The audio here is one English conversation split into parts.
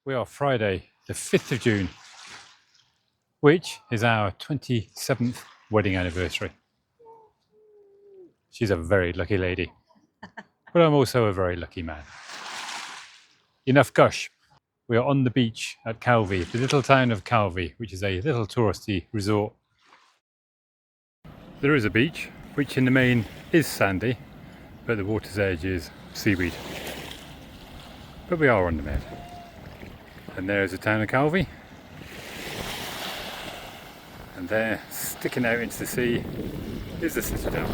We are Friday, the 5th of June, which is our 27th wedding anniversary. She's a very lucky lady, but I'm also a very lucky man. Enough gush. We are on the beach at Calvi, the little town of Calvi, which is a little touristy resort. There is a beach, which in the main is sandy, but the water's edge is seaweed. But we are on the Med. And there's the town of Calvi. And there, sticking out into the sea, is the Citadel,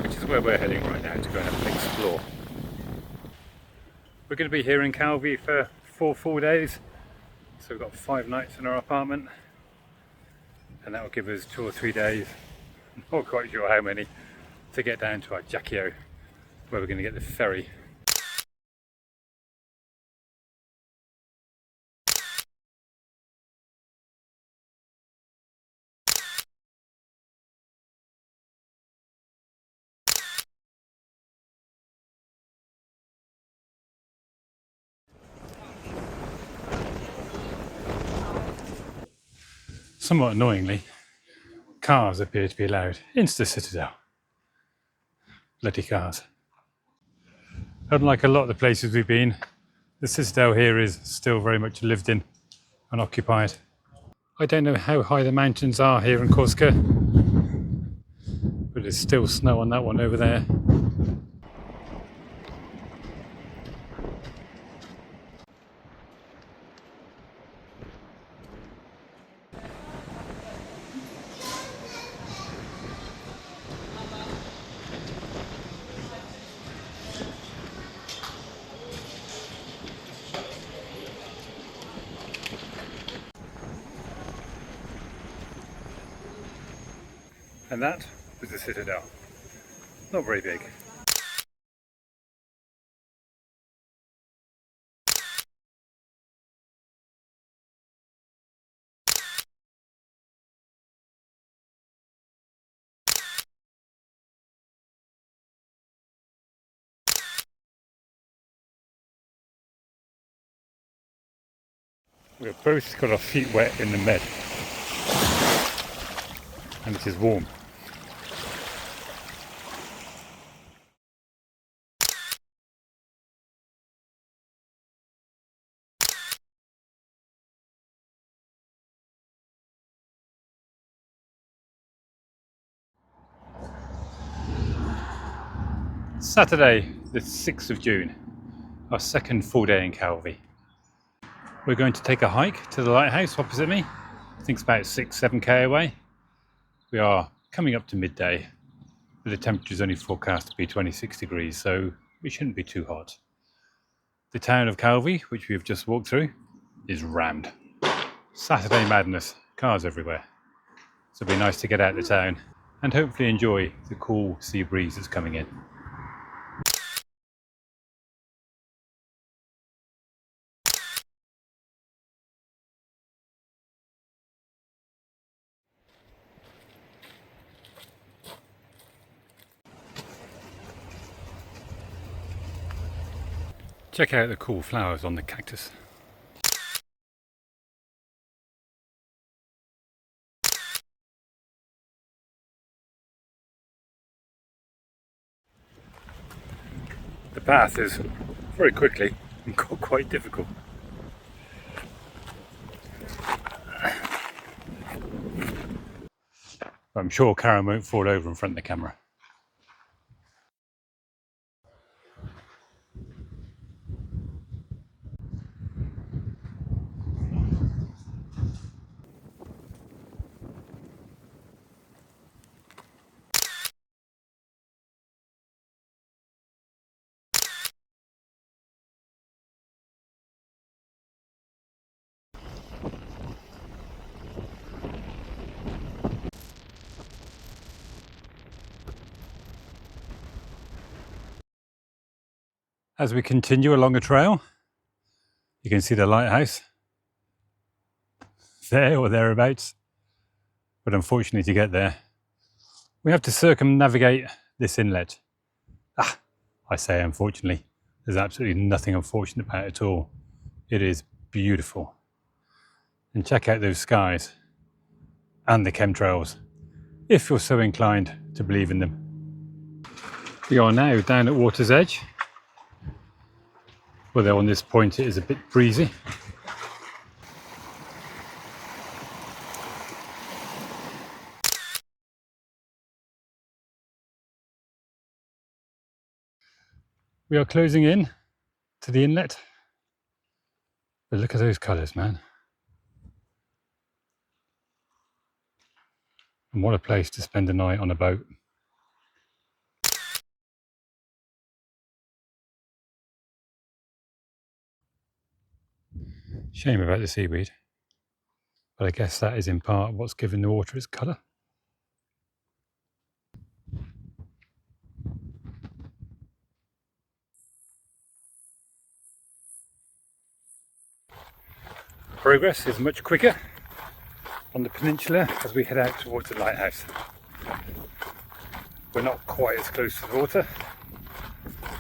which is where we're heading right now to go and have an explore. We're going to be here in Calvi for 4 full days, so we've got 5 nights in our apartment, and that will give us 2 or 3 days, not quite sure how many, to get down to Ajaccio, where we're going to get the ferry. Somewhat annoyingly, cars appear to be allowed into the Citadel. Bloody cars. Unlike a lot of the places we've been, the Citadel here is still very much lived in and occupied. I don't know how high the mountains are here in Corsica, but there's still snow on that one over there. And that was the Citadel. Not very big. We've both got our feet wet in the Med, and it is warm. Saturday, the 6th of June, our second full day in Calvi. We're going to take a hike to the lighthouse opposite me. I think it's about 6-7k away. We are coming up to midday, but the temperature is only forecast to be 26 degrees, so it shouldn't be too hot. The town of Calvi, which we have just walked through, is rammed. Saturday madness, cars everywhere. So it'll be nice to get out of the town and hopefully enjoy the cool sea breeze that's coming in. Check out the cool flowers on the cactus. The path is very quickly and quite difficult. I'm sure Karen won't fall over in front of the camera. As we continue along a trail, you can see the lighthouse there or thereabouts. But unfortunately, to get there, we have to circumnavigate this inlet. I say unfortunately, there's absolutely nothing unfortunate about it at all. It is beautiful. And check out those skies and the chemtrails, if you're so inclined to believe in them. We are now down at water's edge. Although on this point it is a bit breezy. We are closing in to the inlet. But look at those colours, man. And what a place to spend a night on a boat. Shame about the seaweed, but I guess that is in part what's given the water its colour. Progress is much quicker on the peninsula as we head out towards the lighthouse. We're not quite as close to the water,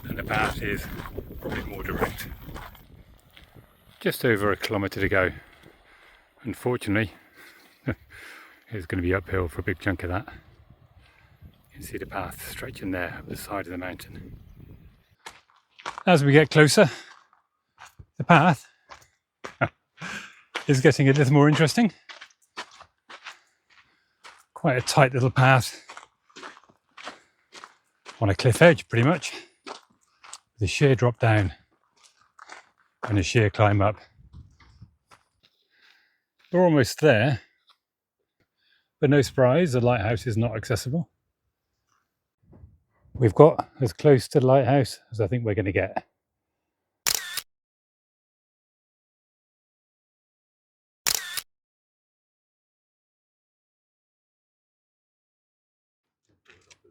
and the path is probably more direct. Just over a kilometre to go. Unfortunately, it's going to be uphill for a big chunk of that. You can see the path stretching there up the side of the mountain. As we get closer, the path is getting a little more interesting. Quite a tight little path on a cliff edge, pretty much. With a sheer drop down and a sheer climb up. We're almost there, but no surprise, the lighthouse is not accessible. We've got as close to the lighthouse as I think we're going to get.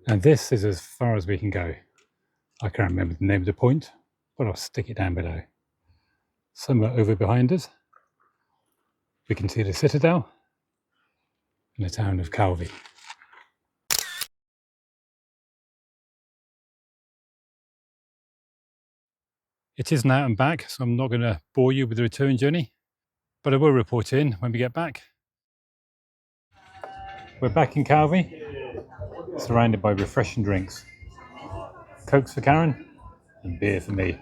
And this is as far as we can go. I can't remember the name of the point, but I'll stick it down below. Somewhere over behind us, we can see the Citadel and the town of Calvi. It is an out and back, so I'm not going to bore you with the return journey, but I will report in when we get back. We're back in Calvi, surrounded by refreshing drinks. Cokes for Karen and beer for me.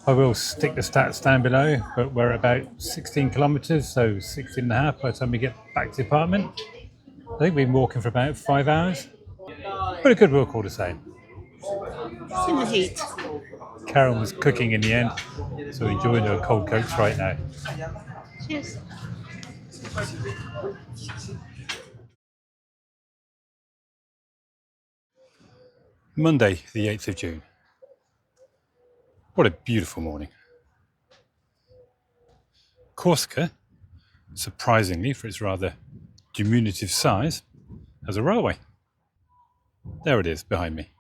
I will stick the stats down below, but we're about 16 kilometres, so 16 and a half by the time we get back to the apartment. I think we've been walking for about 5 hours, but a good walk all the same. In the heat. Karen was cooking in the end, so enjoying her cold cokes right now. Cheers. Monday, the 8th of June. What a beautiful morning. Corsica, surprisingly for its rather diminutive size, has a railway. There it is behind me.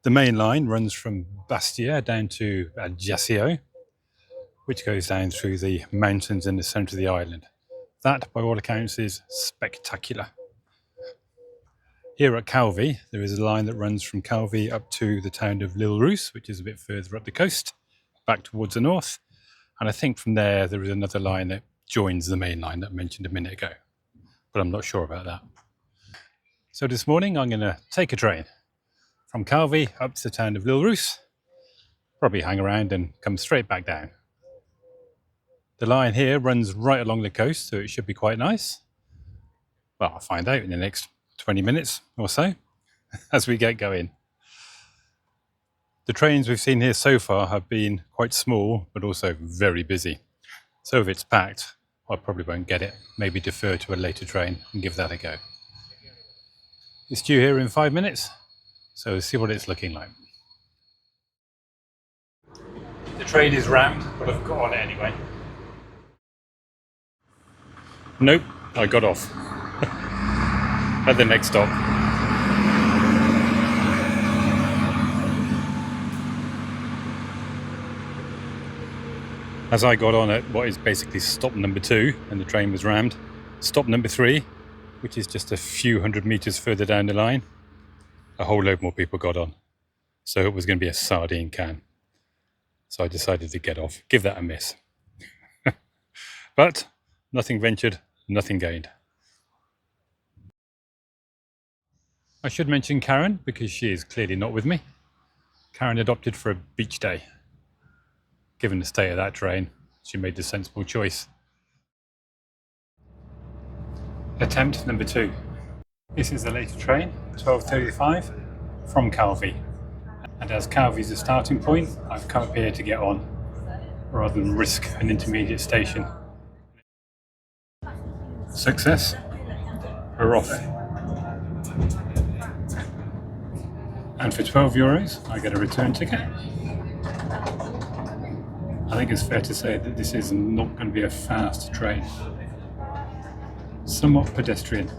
The main line runs from Bastia down to Ajaccio, which goes down through the mountains in the centre of the island. That, by all accounts, is spectacular. Here at Calvi, there is a line that runs from Calvi up to the town of Rousse, which is a bit further up the coast, back towards the north. And I think from there is another line that joins the main line that I mentioned a minute ago. But I'm not sure about that. So this morning I'm going to take a train from Calvi up to the town of Rousse, probably hang around and come straight back down. The line here runs right along the coast, so it should be quite nice. Well, I'll find out in the next 20 minutes or so as we get going. The trains we've seen here so far have been quite small, but also very busy. So if it's packed, I probably won't get it. Maybe defer to a later train and give that a go. It's due here in 5 minutes, so we'll see what it's looking like. The train is rammed, but I've got on it anyway. Nope, I got off at the next stop. As I got on at what is basically stop number 2 and the train was rammed, stop number 3, which is just a few hundred metres further down the line, a whole load more people got on. so it was going to be a sardine can. So I decided to get off, give that a miss. But nothing ventured, nothing gained. I should mention Karen, because she is clearly not with me. Karen had opted for a beach day. Given the state of that train, she made the sensible choice. Attempt number 2. This is the later train, 12:35, from Calvi. And as Calvi is the starting point, I've come up here to get on, rather than risk an intermediate station. Success. We're off. And for €12, I get a return ticket. I think it's fair to say that this is not going to be a fast train. Somewhat pedestrian.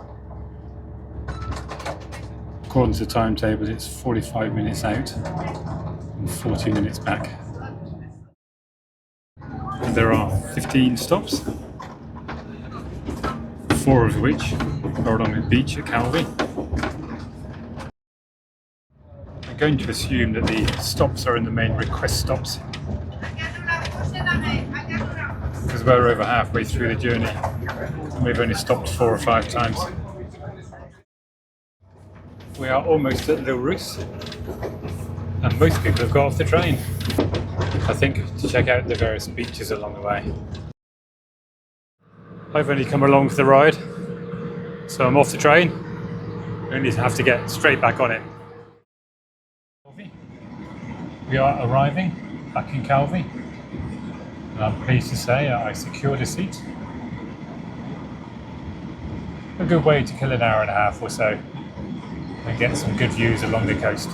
According to the timetable, it's 45 minutes out and 40 minutes back. And there are 15 stops, 4 of which are along the beach at Calvi. I'm going to assume that the stops are in the main request stops, because we're over halfway through the journey and we've only stopped 4 or 5 times. We are almost at Rousse, and most people have got off the train, I think, to check out the various beaches along the way. I've only come along for the ride, so I'm off the train. I only have to get straight back on it. We are arriving back in Calvi, and I'm pleased to say I secured a seat. A good way to kill an hour and a half or so and get some good views along the coast.